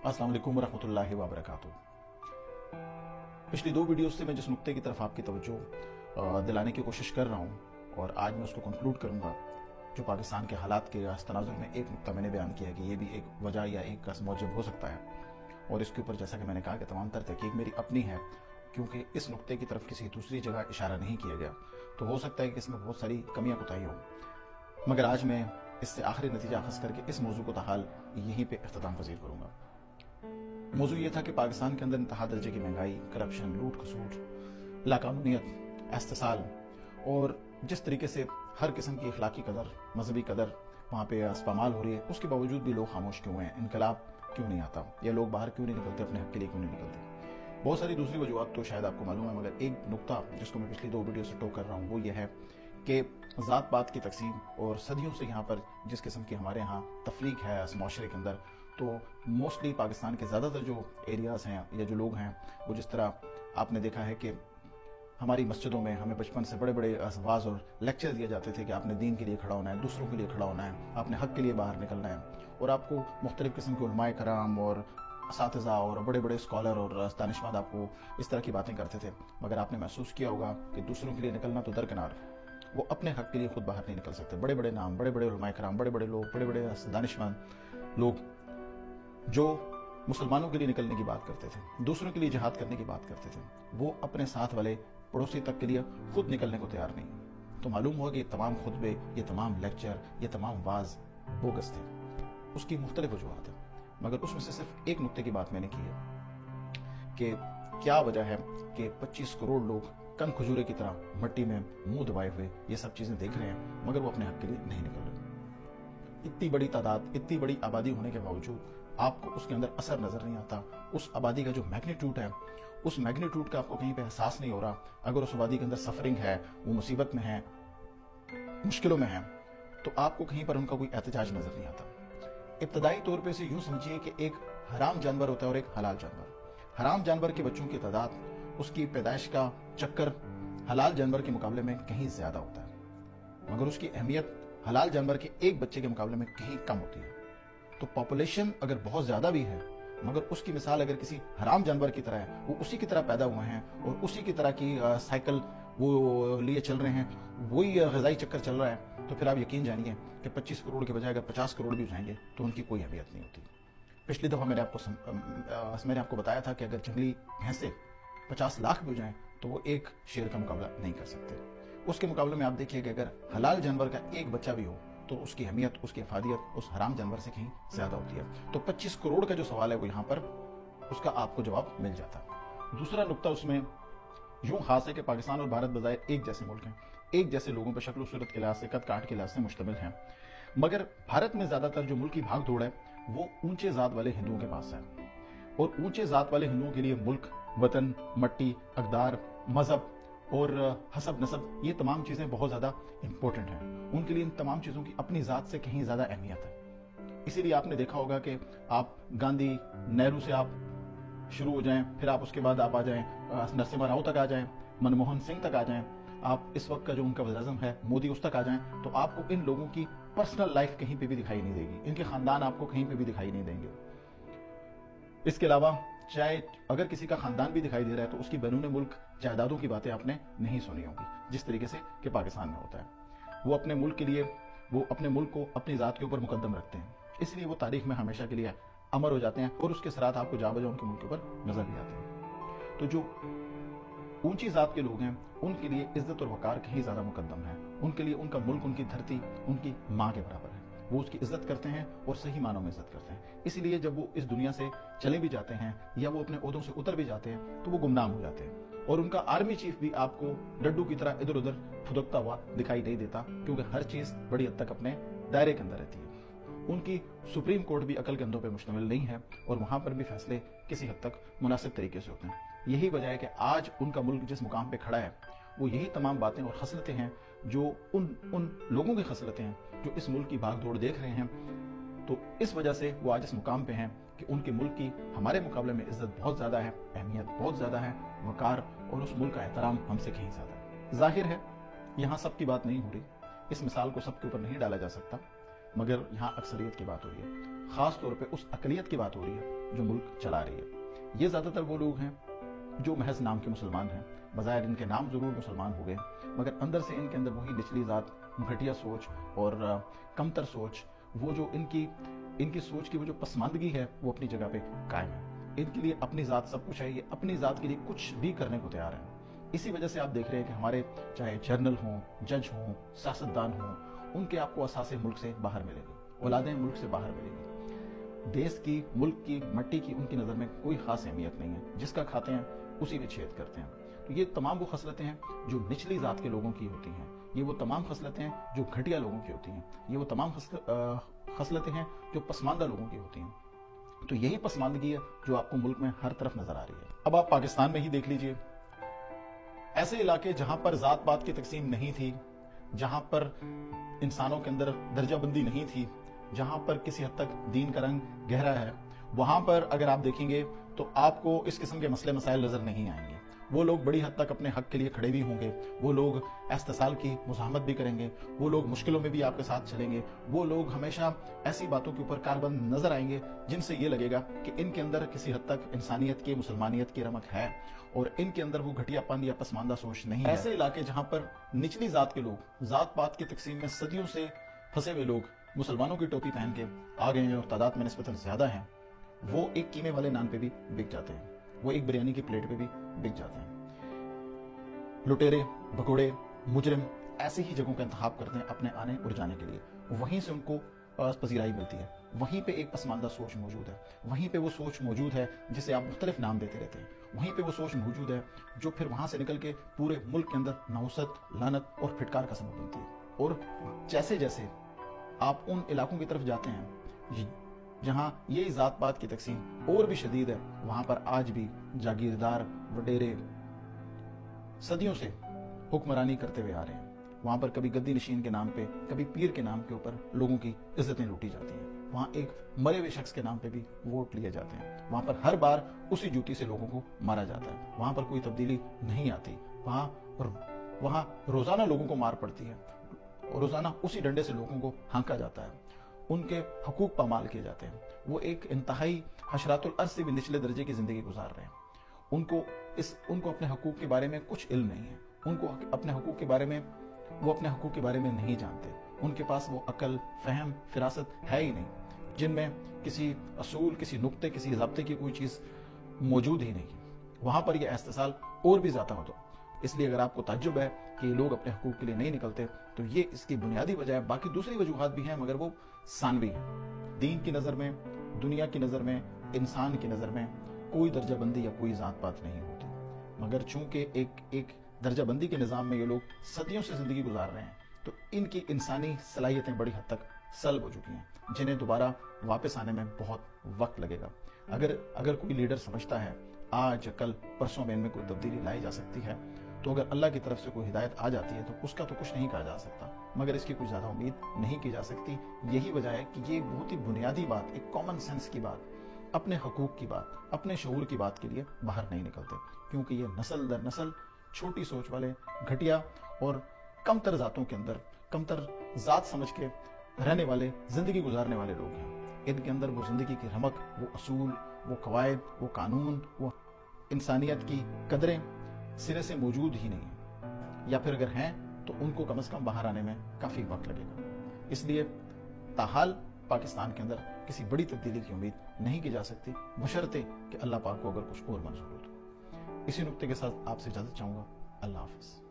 अस्सलाम वालेकुम रहमतुल्लाहि व बरकातुहू। पिछली दो वीडियोस से मैं जिस नुक्ते की तरफ आपकी तवज्जो दिलाने की कोशिश कर रहा हूँ और आज मैं उसको कंक्लूड करूँगा, जो पाकिस्तान के हालात के तनाजुर में एक नुक्ता मैंने बयान किया कि ये भी एक वजह या एक मौजब हो सकता है। और इसके ऊपर जैसा कि मैंने कहा कि तमाम तर तहकीक मेरी अपनी है, क्योंकि इस नुक्ते की तरफ किसी दूसरी जगह इशारा नहीं किया गया, तो हो सकता है कि इसमें बहुत सारी कमियाँ कोताही हों। मगर आज मैं इससे आखिरी नतीजा अखज़ करके इस मौजू को ताहाल यहीं पे इख्तिताम पज़ीर करूँगा। मौजू ये था कि पाकिस्तान के अंदर इंतहा दर्जे की महंगाई, करप्शन, लूट खसूट, लाकानूनियत, इस्तिसाल और जिस तरीके से हर किस्म की अखलाकी कदर, मजहबी कदर वहाँ पे इस्तेमाल हो रही है, उसके बावजूद भी लोग खामोश क्यों हैं? इनकलाब क्यों नहीं आता, या लोग बाहर क्यों नहीं निकलते, अपने हक के लिए क्यों नहीं निकलते? बहुत सारी दूसरी वजूहत तो शायद आपको मालूम है, मगर एक नुक्ता जिसको मैं पिछली दो वीडियो से टोक कर रहा हूँ वो ये है कि ज़ात पात की तकसीम और सदियों से यहाँ पर जिस किस्म की हमारे यहाँ तफरीक है इस माशरे के अंदर, तो मोस्टली पाकिस्तान के ज़्यादातर जो एरियाज़ हैं या जो लोग हैं, वो जिस तरह आपने देखा है कि हमारी मस्जिदों में हमें बचपन से बड़े बड़े वाज़ और लेक्चर दिए जाते थे कि आपने दीन के लिए खड़ा होना है, दूसरों के लिए खड़ा होना है, आपने हक के लिए बाहर निकलना है, और आपको मुख्तलिफ़ किस्म के उलमाए कराम और असातिज़ा और बड़े बड़े स्कॉलर और दानिशमंद आपको इस तरह की बातें करते थे। मगर आपने महसूस किया होगा कि दूसरों के लिए निकलना तो दरकिनार, वो अपने हक के लिए खुद बाहर नहीं निकल सकते। बड़े बड़े नाम, बड़े बड़े उलमाए कराम, बड़े बड़े लोग, बड़े बड़े दानिशमंद लोग जो मुसलमानों के लिए निकलने की बात करते थे, दूसरों के लिए जिहाद करने की बात करते थे, वो अपने साथ वाले पड़ोसी तक के लिए खुद निकलने को तैयार नहीं। तो मालूम हुआ कि ये तमाम खुतबे, ये तमाम लेक्चर, ये तमाम वाज बोगस थे। उसकी मुख्तलिफ वजूहत है, मगर उसमें से सिर्फ एक नुक्ते की बात मैंने की है कि क्या वजह है कि 25 करोड़ लोग कन खजूरे की तरह मट्टी में मुंह दबाए हुए ये सब चीजें देख रहे हैं, मगर वो अपने हक के लिए नहीं निकल रहे। इतनी बड़ी तादाद, इतनी बड़ी आबादी होने के बावजूद आपको उसके अंदर असर नजर नहीं आता। उस आबादी का जो मैग्नीट्यूड है, उस मैग्नीट्यूड का आपको कहीं पे एहसास नहीं हो रहा। अगर उस आबादी के अंदर सफरिंग है, वो मुसीबत में है, मुश्किलों में है, तो आपको कहीं पर उनका कोई एहतजाज नजर नहीं आता। इब्तदाई तौर पे से यूं समझिए कि एक हराम जानवर होता है और एक हलाल जानवर। हराम जानवर के बच्चों की तादाद, उसकी पैदाइश का चक्कर हलाल जानवर के मुकाबले में कहीं ज्यादा होता है, मगर उसकी अहमियत हलाल जानवर के एक बच्चे के मुकाबले में कहीं कम होती है। तो पॉपुलेशन अगर बहुत ज्यादा भी है, मगर उसकी मिसाल अगर किसी हराम जानवर की तरह है, वो उसी की तरह पैदा हुए हैं और उसी की तरह की साइकिल वो लिए चल रहे हैं, वही ग़िज़ाई चक्कर चल रहा है, तो फिर आप यकीन जानिए कि 25 करोड़ के बजाय अगर 50 करोड़ भी हो जाएंगे तो उनकी कोई अहमियत नहीं होती। पिछली दफ़ा मैंने आपको बताया था कि अगर जंगली भैंसे 50 लाख भी हो जाएं तो वो एक शेर का मुकाबला नहीं कर सकते। उसके मुकाबले में आप देखिए कि अगर हलाल जानवर का एक बच्चा भी हो तो उसकी अहमियत, उसकी अफादियत उस हराम जानवर से कहीं ज्यादा होती है। तो 25 करोड़ का जो सवाल है वो यहाँ पर उसका आपको जवाब मिल जाता है। दूसरा नुक्ता उसमें यूं खास है कि पाकिस्तान और भारत बजाय एक जैसे मुल्क हैं, एक जैसे लोगों पर शक्ल सूरत के लिहाज से, कद काट के लिहाज से मुश्तमिल हैं, मगर भारत में ज्यादातर जो मुल्क की भाग दौड़ है वो ऊंचे जात वाले हिंदुओं के पास है। और ऊंचे जात वाले हिंदुओं के लिए मुल्क, वतन, मट्टी, अकदार, मजहब और हसब नसब, ये तमाम चीजें बहुत ज्यादा इंपॉर्टेंट हैं। उनके लिए इन तमाम चीजों की अपनी जात से कहीं ज्यादा अहमियत है। इसीलिए आपने देखा होगा कि आप गांधी, नेहरू से आप शुरू हो जाएं, फिर आप उसके बाद आप आ जाएं नरसिम्हा राव तक आ जाएं, मनमोहन सिंह तक आ जाएं, आप इस वक्त का जो उनका वज़ीर-ए-आज़म है मोदी, उस तक आ जाएं, तो आपको इन लोगों की पर्सनल लाइफ कहीं पे भी दिखाई नहीं देगी, इनके खानदान आपको कहीं पे भी दिखाई नहीं देंगे। इसके अलावा चाहे अगर किसी का खानदान भी दिखाई दे रहा है तो उसकी बैरून मुल्क जायदादों की बातें आपने नहीं सुनी होगी, जिस तरीके से कि पाकिस्तान में होता है। वो अपने मुल्क के लिए, वो अपने मुल्क को अपनी ज़ात के ऊपर मुकद्दम रखते हैं, इसलिए वो तारीख में हमेशा के लिए अमर हो जाते हैं और उसके सरात आपको जा बजा उनके मुल्क के ऊपर नजर भी आते हैं। तो जो ऊंची जात के लोग हैं उनके लिए इज्जत और वकार कहीं ज्यादा मुकद्दम है। उनके लिए उनका मुल्क, उनकी धरती उनकी माँ के बराबर है। वो उसकी इज्जत करते हैं और सही मानों में इज्जत करते हैं। इसीलिए जब वो इस दुनिया से चले भी जाते हैं या वो अपने ओहदों से उतर भी जाते हैं तो वो गुमनाम हो जाते हैं, और उनका आर्मी चीफ भी आपको डड्डू की तरह इधर उधर फुदकता हुआ दिखाई नहीं देता, क्योंकि हर चीज बड़ी हद तक अपने दायरे के अंदर रहती है। उनकी सुप्रीम कोर्ट भी अकल कंधों पर मुश्तमिल नहीं है और वहां पर भी फैसले किसी हद तक मुनासिब तरीके से होते हैं। यही वजह है कि आज उनका मुल्क जिस मुकाम पे खड़ा है वो यही तमाम बातें और खसलतें हैं जो उन लोगों की खसलतें हैं जो इस मुल्क की भागदौड़ देख रहे हैं। तो इस वजह से वो आज इस मुकाम पे हैं कि उनके मुल्क की हमारे मुकाबले में इज्जत बहुत ज्यादा है, अहमियत बहुत ज्यादा है, वकार और उस मुल्क का एहतराम हमसे कहीं ज्यादा है। जाहिर है यहाँ सबकी बात नहीं हो रही, इस मिसाल को सबके ऊपर नहीं डाला जा सकता, मगर यहाँ अक्सरियत की बात हो रही है, खास तौर पे उस अकलियत की बात हो रही है जो मुल्क चला रही है। ये ज़्यादातर वो लोग हैं जो महज नाम के मुसलमान हैं, बज़ाहिर इनके नाम ज़रूर मुसलमान हो गए, मगर अंदर से इनके अंदर वही निचली ज़ात, घटिया सोच और कमतर सोच, वो जो इनकी सोच की वो जो पसमानदगी है वो अपनी जगह पे कायम है। इनके लिए अपनी ज़ात सब कुछ है, ये अपनी ज़ात के लिए कुछ भी करने को तैयार है। इसी वजह से आप देख रहे हैं कि हमारे चाहे जर्नल हों, जज हों, सियासतदान हों, उनके आपको असासे मुल्क से बाहर मिलेंगे, औलादें मुल्क से बाहर मिलेंगी। देश की, मुल्क की, मट्टी की उनकी नज़र में कोई खास अहमियत नहीं है, जिसका खाते हैं उसी में छेद करते हैं। तो ये तमाम वो खसलतें हैं जो निचली ज़ात के लोगों की होती हैं, ये वो तमाम खसलतें हैं जो घटिया लोगों की होती हैं, ये वो तमाम खसलतें हैं जो पसमानदा लोगों की होती हैं। तो यही पसमानदगी है जो आपको मुल्क में हर तरफ नजर आ रही है। अब आप पाकिस्तान में ही देख लीजिए, ऐसे इलाके जहां पर जात पात की तकसीम नहीं थी, जहां पर इंसानों के अंदर दर्जाबंदी नहीं थी, जहां पर किसी हद तक दीन का रंग गहरा है, वहां पर अगर आप देखेंगे तो आपको इस किस्म के मसले मसाइल नजर नहीं आएंगे। वो लोग बड़ी हद तक अपने हक के लिए खड़े भी होंगे, वो लोग इस्तेसाल की मुज़ाहमत भी करेंगे, वो लोग मुश्किलों में भी आपके साथ चलेंगे, वो लोग हमेशा ऐसी बातों के ऊपर कारबंद नजर आएंगे जिनसे ये लगेगा कि इनके अंदर किसी हद तक इंसानियत की, मुसलमानियत की रमक है और इनके अंदर वो घटियापन या पसमानदा सोच नहीं है। ऐसे इलाके जहां पर निचली जात के लोग, जात पात की तकसीम में सदियों से फंसे हुए लोग मुसलमानों की टोपी पहन के आ गए हैं और तादाद में निस्बतन ज्यादा हैं, वो एक कीमे वाले नान पे भी बिक जाते हैं, वो एक बिरयानी की प्लेट पे भी बिक जाते हैं। लुटेरे, भगोड़े, मुजरिम ऐसी ही जगहों का इंतखाब करते हैं अपने आने और जाने के लिए, वहीं से उनको पजीराई मिलती है, वहीं पे एक पसमानदा सोच मौजूद है, वहीं पे वो सोच मौजूद है जिसे आप मुख्तलिफ नाम देते रहते हैं, वहीं पे वो सोच मौजूद है जो फिर वहां से निकल के पूरे मुल्क के अंदर नौसत, लानत और फिटकार का सबब बनती है। और जैसे जैसे आप उन इलाकों की तरफ जाते हैं जहां ये जात पात की तकसीम और भी शदीद है, वहां पर आज भी जागीरदार वडेरे सदियों से हुक्मरानी करते हुए आ रहे हैं। वहां पर कभी गद्दी नशीन के नाम पे, कभी पीर के नाम के ऊपर लोगों की इज्जतें लूटी जाती हैं। वहां एक मरे हुए शख्स के नाम पे भी वोट लिए जाते हैं। वहां पर हर बार उसी जूती से लोगों को मारा जाता है। वहां पर कोई तब्दीली नहीं आती। वहां रोजाना लोगों को मार पड़ती है, रोजाना उसी डंडे से लोगों को हाँका जाता है, उनके हकूक पामाल किए जाते हैं। वो एक इंतहाई हशरातुल अर्ज़ से भी निचले दर्जे की जिंदगी गुजार रहे हैं। उनको अपने हकूक के बारे में कुछ इल्म नहीं है, उनको अपने हकूक के बारे में नहीं जानते। उनके पास वो अकल, फहम, फिरासत है ही नहीं, जिनमें किसी असूल, किसी नुक्ते, किसी ज़ाब्ते की कोई चीज़ मौजूद ही नहीं। वहां पर यह इस्तेसाल और भी ज़्यादा होता। इसलिए अगर आपको ताज्जुब है कि लोग अपने हकूक के लिए नहीं निकलते, तो ये इसकी बुनियादी वजह है। बाकी दूसरी वजूहात भी हैं, मगर वो सानवी है। दीन की नज़र में, दुनिया की नज़र में, इंसान की नज़र में कोई दर्जाबंदी या कोई ज़ात पात नहीं होती। मगर चूंकि एक दर्जाबंदी के निज़ाम में ये लोग सदियों से ज़िंदगी गुजार रहे हैं, तो इनकी इंसानी सलाहियतें बड़ी हद तक सल्ब हो चुकी हैं, जिन्हें दोबारा वापस आने में बहुत वक्त लगेगा। अगर कोई लीडर समझता है आज कल परसों में इनमें कोई तब्दीली लाई जा सकती है, तो अगर अल्लाह की तरफ से कोई हिदायत आ जाती है तो उसका तो कुछ नहीं कहा जा सकता, मगर इसकी कुछ ज़्यादा उम्मीद नहीं की जा सकती। यही वजह है कि ये बहुत ही बुनियादी बात, एक कॉमन सेंस की बात, अपने हकूक की बात, अपने शऊर की बात के लिए बाहर नहीं निकलते, क्योंकि ये नस्ल दर नस्ल छोटी सोच वाले, घटिया और कमतर जातों के अंदर, कमतर जात समझ के रहने वाले, जिंदगी गुजारने वाले लोग हैं। इनके अंदर वो जिंदगी की रमक, वो असूल, वो कवायद, वो कानून, वो इंसानियत की कदरें सिरे से मौजूद ही नहीं है, या फिर अगर हैं तो उनको कम से कम बाहर आने में काफी वक्त लगेगा। इसलिए ताहाल पाकिस्तान के अंदर किसी बड़ी तब्दीली की उम्मीद नहीं की जा सकती, बशर्ते कि अल्लाह पाक को अगर कुछ और मंजूर हो तो। इसी नुक्ते के साथ आपसे इजाजत चाहूंगा। अल्लाह हाफिज।